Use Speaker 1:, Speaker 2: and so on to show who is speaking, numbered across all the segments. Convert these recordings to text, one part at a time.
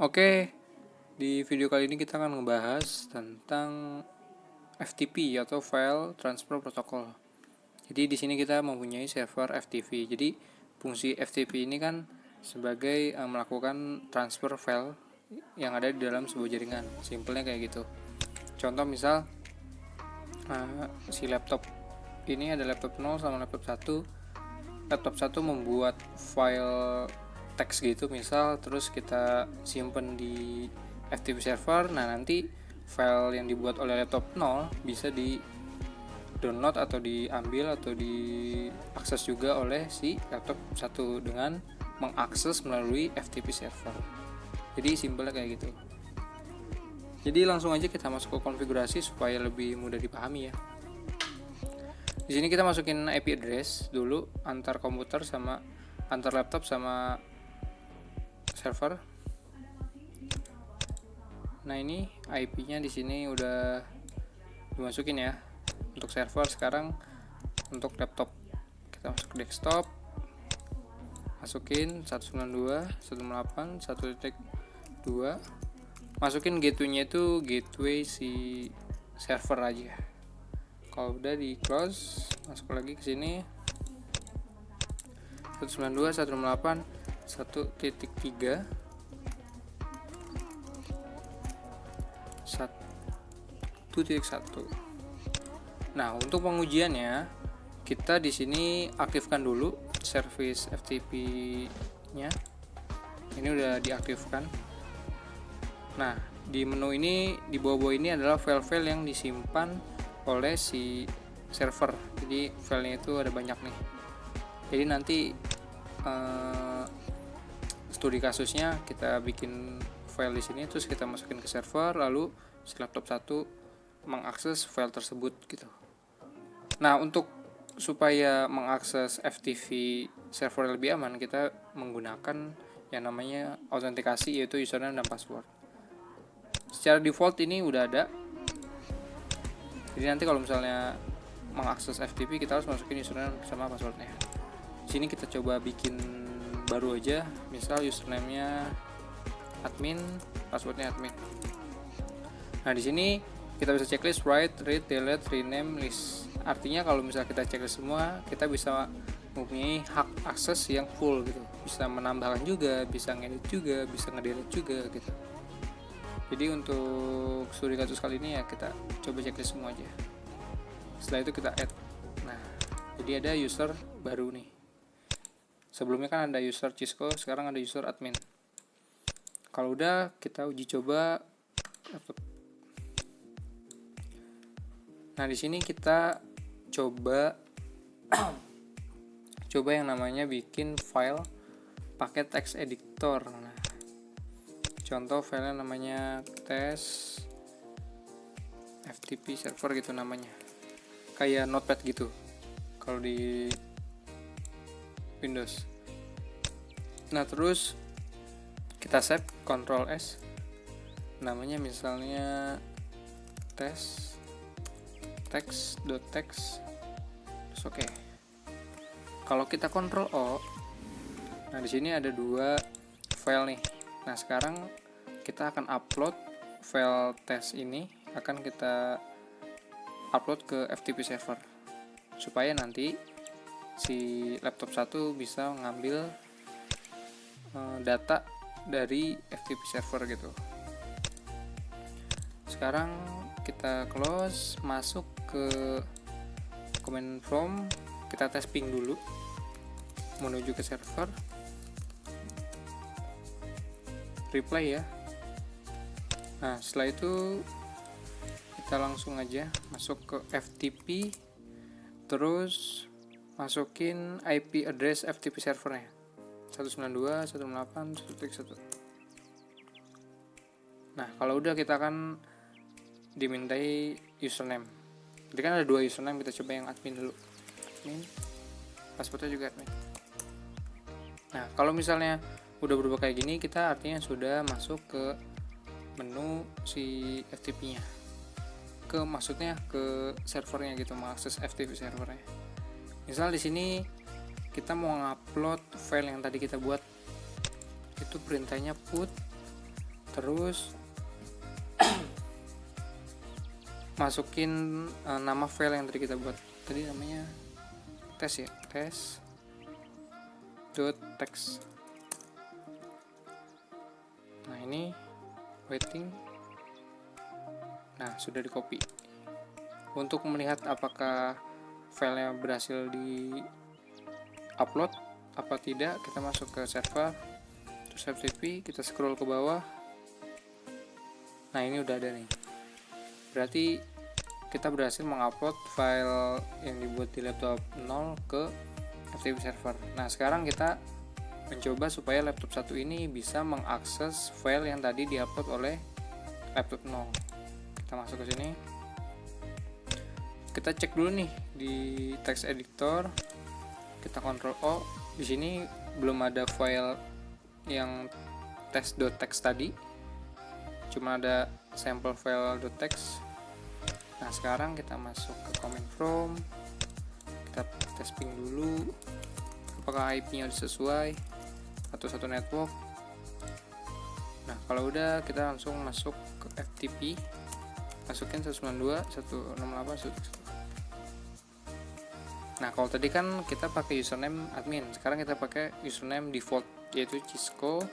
Speaker 1: Oke, di video kali ini kita akan ngebahas tentang FTP atau File Transfer Protocol. Jadi di sini kita mempunyai server FTP. Jadi fungsi FTP ini kan sebagai melakukan transfer file yang ada di dalam sebuah jaringan. Simpelnya kayak gitu. Contoh misal si laptop ini ada laptop 0 sama laptop 1. Laptop 1 membuat file teks gitu misal, terus kita simpen di FTP server. Nah, nanti file yang dibuat oleh laptop 0 bisa di download atau diambil atau diakses juga oleh si laptop 1 dengan mengakses melalui FTP server. Jadi simpelnya kayak gitu. Jadi langsung aja kita masuk ke konfigurasi supaya lebih mudah dipahami ya. Di sini kita masukin IP address dulu antar komputer sama antar laptop sama server. Nah, ini IP-nya di sini udah dimasukin ya. Untuk server sekarang untuk laptop kita masuk ke desktop. Masukin 192.168.1.2. Masukin gateway-nya itu gateway si server aja. Kalau udah di close, masuk lagi ke sini 192.168.1.3 1.1. Nah, untuk pengujiannya kita di sini aktifkan dulu service FTP-nya. Ini udah diaktifkan. Nah, di menu ini di bawah-bawah ini adalah file-file yang disimpan oleh si server. Jadi filenya itu ada banyak nih. Jadi nanti studi kasusnya kita bikin file di sini, terus kita masukin ke server, lalu si laptop 1 mengakses file tersebut gitu. Nah, untuk supaya mengakses FTP server lebih aman, kita menggunakan yang namanya autentikasi, yaitu username dan password. Secara default ini udah ada. Jadi nanti kalau misalnya mengakses FTP kita harus masukin username sama passwordnya. Di sini kita coba bikin baru aja, misal username-nya admin, passwordnya admin. Nah, di sini kita bisa checklist write, read, delete, rename, list. Artinya kalau misalnya kita checklist semua, kita bisa mempunyai hak akses yang full gitu. Bisa menambahkan juga, bisa ngedit juga, bisa ngedelete juga gitu. Jadi untuk studi kasus kali ini ya kita coba checklist semua aja. Setelah itu kita add. Nah, jadi ada user baru nih. Sebelumnya kan ada user Cisco, sekarang ada user admin. Kalau udah, kita uji coba. Nah, di sini kita coba yang namanya bikin file pakai text editor. Nah, contoh filenya namanya test FTP server gitu namanya. Kayak notepad gitu kalau di Windows. Nah, terus kita save Ctrl S, namanya misalnya text.txt, terus oke. Kalau kita Ctrl O, nah di sini ada dua file nih. Nah, sekarang kita akan upload file test ini, akan kita upload ke FTP server supaya nanti si laptop 1 bisa ngambil data dari FTP server gitu. Sekarang kita close, masuk ke command prompt, kita tes ping dulu menuju ke server, reply ya. Nah, setelah itu kita langsung aja masuk ke FTP, terus masukin IP address FTP servernya 192.168.1.1. Nah, kalau udah kita akan dimintai username. Jadi kan ada dua username, kita coba yang admin dulu. Admin, passwordnya juga admin. Nah, kalau misalnya udah berubah kayak gini, kita artinya sudah masuk ke menu si FTP-nya. Maksudnya ke servernya gitu, mengakses FTP servernya. Misal di sini kita mau ngupload file yang tadi kita buat, itu perintahnya put Terus masukin nama file yang tadi kita buat. Tadi namanya tes ya, tes.txt. Nah ini waiting. Nah sudah di copy. Untuk melihat apakah filenya berhasil di upload apa tidak, kita masuk ke server, terus FTP, kita scroll ke bawah. Nah ini udah ada nih, berarti kita berhasil mengupload file yang dibuat di laptop 0 ke FTP server. Nah sekarang kita mencoba supaya laptop 1 ini bisa mengakses file yang tadi diupload oleh laptop 0. Kita masuk ke sini, kita cek dulu nih di text editor, kita Ctrl O. Di sini belum ada file yang test.txt tadi, cuma ada sample file.txt. Nah sekarang kita masuk ke command from, kita testing dulu apakah IP-nya udah sesuai atau satu network. Nah kalau udah, kita langsung masuk ke FTP, masukin 192.168.1. Nah kalau tadi kan kita pakai username admin, sekarang kita pakai username default yaitu Cisco,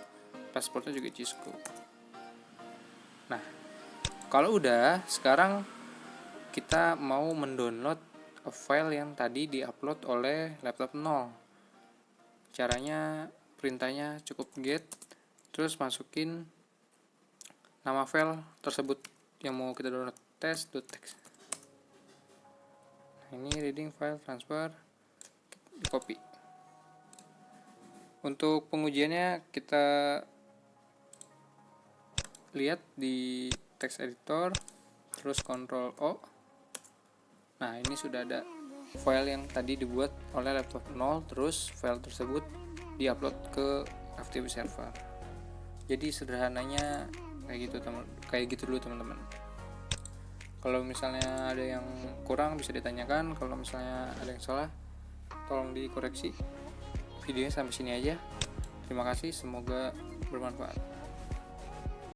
Speaker 1: passwordnya juga Cisco. Nah kalau udah, sekarang kita mau mendownload file yang tadi diupload oleh laptop 0. Caranya, perintahnya cukup get, terus masukin nama file tersebut yang mau kita download, test.txt. Nah, ini reading file transfer, di copy. Untuk pengujiannya kita lihat di text editor, terus Ctrl O. Nah ini sudah ada file yang tadi dibuat oleh laptop 0, terus file tersebut diupload ke FTP server. Jadi sederhananya kayak gitu dulu teman-teman. Kalau misalnya ada yang kurang bisa ditanyakan, kalau misalnya ada yang salah tolong dikoreksi. Videonya sampai sini aja. Terima kasih, semoga bermanfaat.